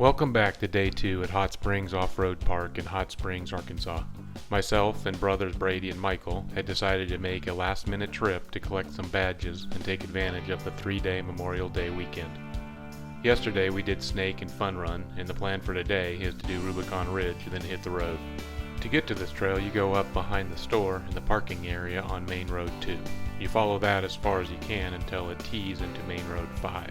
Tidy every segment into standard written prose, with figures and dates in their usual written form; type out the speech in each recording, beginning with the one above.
Welcome back to day 2 at Hot Springs Off-Road Park in Hot Springs, Arkansas. Myself and brothers Brady and Michael had decided to make a last-minute trip to collect some badges and take advantage of the 3-day Memorial Day weekend. Yesterday we did Snake and Fun Run, and the plan for today is to do Rubicon Ridge and then hit the road. To get to this trail, you go up behind the store in the parking area on Main Road 2. You follow that as far as you can until it tees into Main Road 5.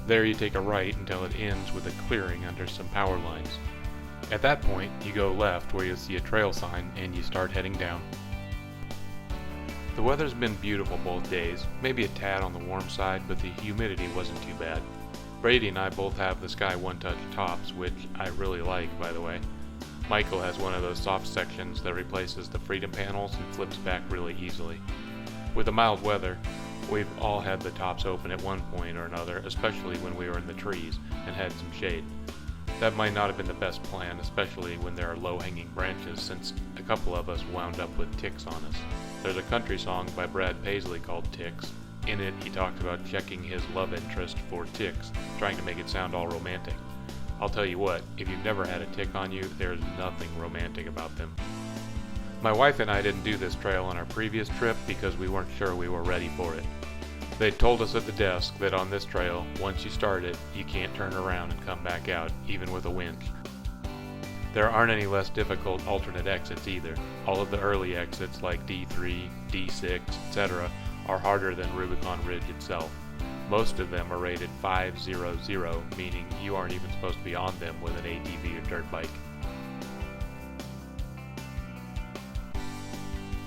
There you take a right until it ends with a clearing under some power lines. At that point, you go left where you'll see a trail sign and you start heading down. The weather's been beautiful both days, maybe a tad on the warm side, but the humidity wasn't too bad. Brady and I both have the Sky One Touch tops, which I really like, by the way. Michael has one of those soft sections that replaces the Freedom panels and flips back really easily. With the mild weather, we've all had the tops open at one point or another, especially when we were in the trees and had some shade. That might not have been the best plan, especially when there are low-hanging branches, since a couple of us wound up with ticks on us. There's a country song by Brad Paisley called Ticks. In it, he talks about checking his love interest for ticks, trying to make it sound all romantic. I'll tell you what, if you've never had a tick on you, there's nothing romantic about them. My wife and I didn't do this trail on our previous trip because we weren't sure we were ready for it. They told us at the desk that on this trail, once you start it, you can't turn around and come back out, even with a winch. There aren't any less difficult alternate exits either. All of the early exits like D3, D6, etc. are harder than Rubicon Ridge itself. Most of them are rated 500, meaning you aren't even supposed to be on them with an ATV or dirt bike.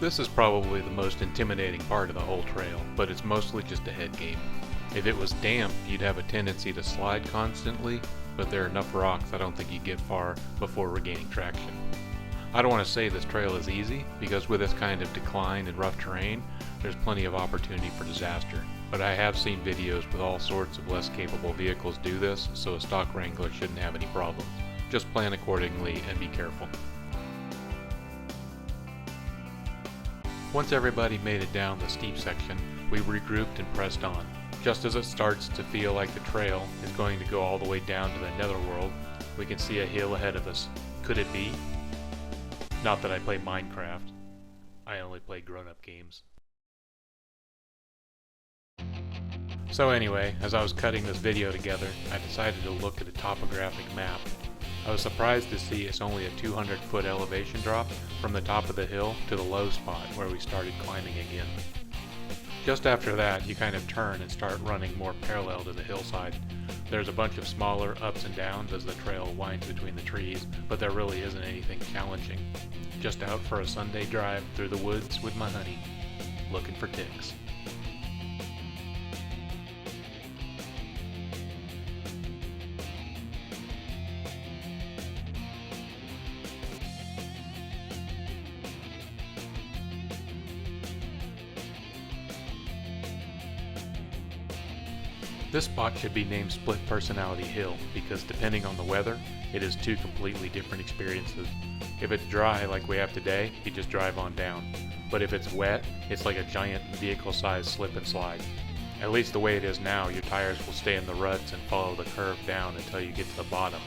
This is probably the most intimidating part of the whole trail, but it's mostly just a head game. If it was damp, you'd have a tendency to slide constantly, but there are enough rocks I don't think you'd get far before regaining traction. I don't want to say this trail is easy, because with this kind of decline and rough terrain, there's plenty of opportunity for disaster. But I have seen videos with all sorts of less capable vehicles do this, so a stock Wrangler shouldn't have any problems. Just plan accordingly and be careful. Once everybody made it down the steep section, we regrouped and pressed on. Just as it starts to feel like the trail is going to go all the way down to the netherworld, we can see a hill ahead of us. Could it be? Not that I play Minecraft. I only play grown-up games. So anyway, as I was cutting this video together, I decided to look at a topographic map. I was surprised to see it's only a 200-foot elevation drop from the top of the hill to the low spot where we started climbing again. Just after that, you kind of turn and start running more parallel to the hillside. There's a bunch of smaller ups and downs as the trail winds between the trees, but there really isn't anything challenging. Just out for a Sunday drive through the woods with my honey, looking for ticks. This spot should be named Split Personality Hill because depending on the weather, it is two completely different experiences. If it's dry like we have today, you just drive on down. But if it's wet, it's like a giant vehicle-sized slip and slide. At least the way it is now, your tires will stay in the ruts and follow the curve down until you get to the bottom.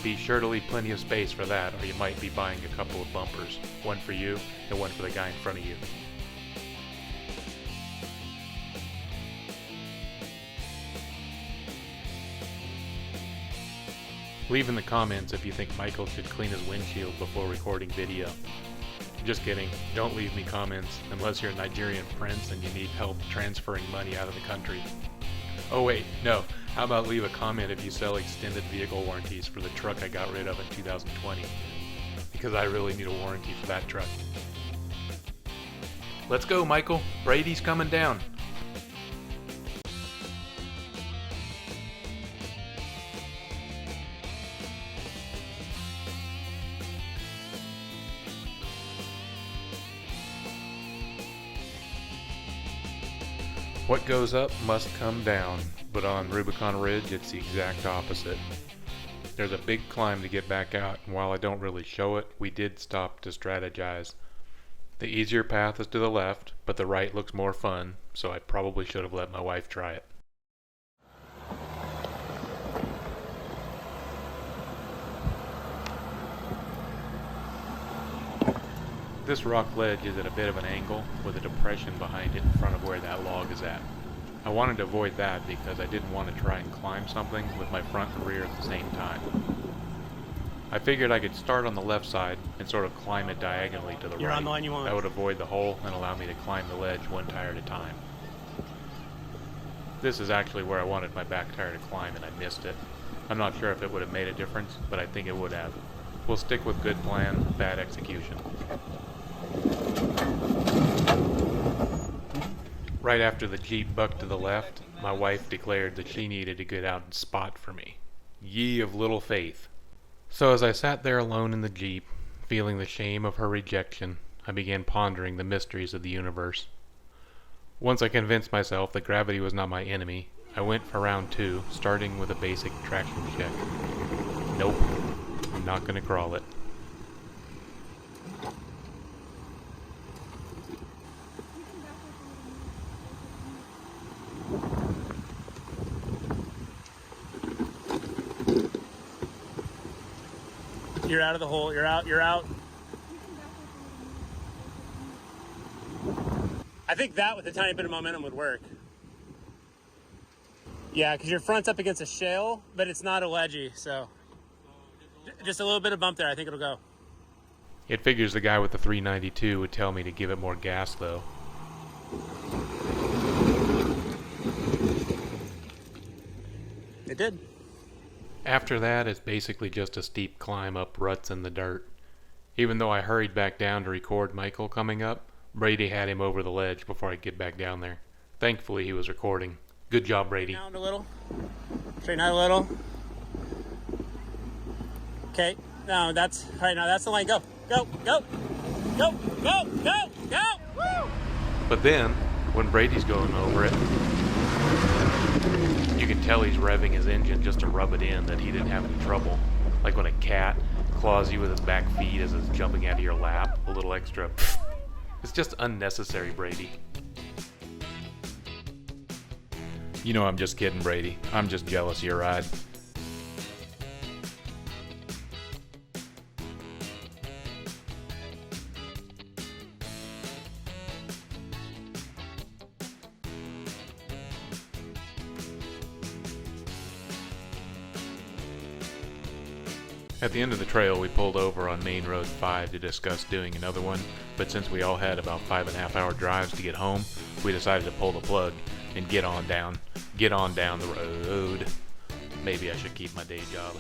Be sure to leave plenty of space for that or you might be buying a couple of bumpers, one for you and one for the guy in front of you. Leave in the comments if you think Michael should clean his windshield before recording video. Just kidding, don't leave me comments unless you're a Nigerian prince and you need help transferring money out of the country. Oh wait, no, how about leave a comment if you sell extended vehicle warranties for the truck I got rid of in 2020? Because I really need a warranty for that truck. Let's go, Michael, Brady's coming down. What goes up must come down, but on Rubicon Ridge it's the exact opposite. There's a big climb to get back out, and while I don't really show it, we did stop to strategize. The easier path is to the left, but the right looks more fun, so I probably should have let my wife try it. This rock ledge is at a bit of an angle with a depression behind it in front of where that log is at. I wanted to avoid that because I didn't want to try and climb something with my front and rear at the same time. I figured I could start on the left side and sort of climb it diagonally to the You're right. on the line you want. That would avoid the hole and allow me to climb the ledge one tire at a time. This is actually where I wanted my back tire to climb and I missed it. I'm not sure if it would have made a difference, but I think it would have. We'll stick with good plan, bad execution. Right after the Jeep bucked to the left, my wife declared that she needed to get out and spot for me. Ye of little faith. So as I sat there alone in the Jeep, feeling the shame of her rejection, I began pondering the mysteries of the universe. Once I convinced myself that gravity was not my enemy, I went for round 2, starting with a basic traction check. Nope, I'm not gonna crawl it. You're out of the hole. You're out. You're out. I think that with a tiny bit of momentum would work. Yeah, because your front's up against a shale, but it's not a ledgy, so just a little bit of bump there. I think it'll go. It figures the guy with the 392 would tell me to give it more gas, though. It did. After that, it's basically just a steep climb up ruts in the dirt. Even though I hurried back down to record Michael coming up, Brady had him over the ledge before I get back down there. Thankfully, he was recording. Good job, Brady. Down a little. Straighten out a little. Okay. No, that's all right. Now that's the line. Go. Go. Go. Go. Go. Go. Go. Woo! But then, when Brady's going over it, you can tell he's revving his engine just to rub it in that he didn't have any trouble. Like when a cat claws you with his back feet as it's jumping out of your lap. A little extra. It's just unnecessary, Brady. You know I'm just kidding, Brady. I'm just jealous of your ride. At the end of the trail, we pulled over on Main Road 5 to discuss doing another one, but since we all had about 5.5-hour drives to get home, we decided to pull the plug and get on down the road. Maybe I should keep my day job.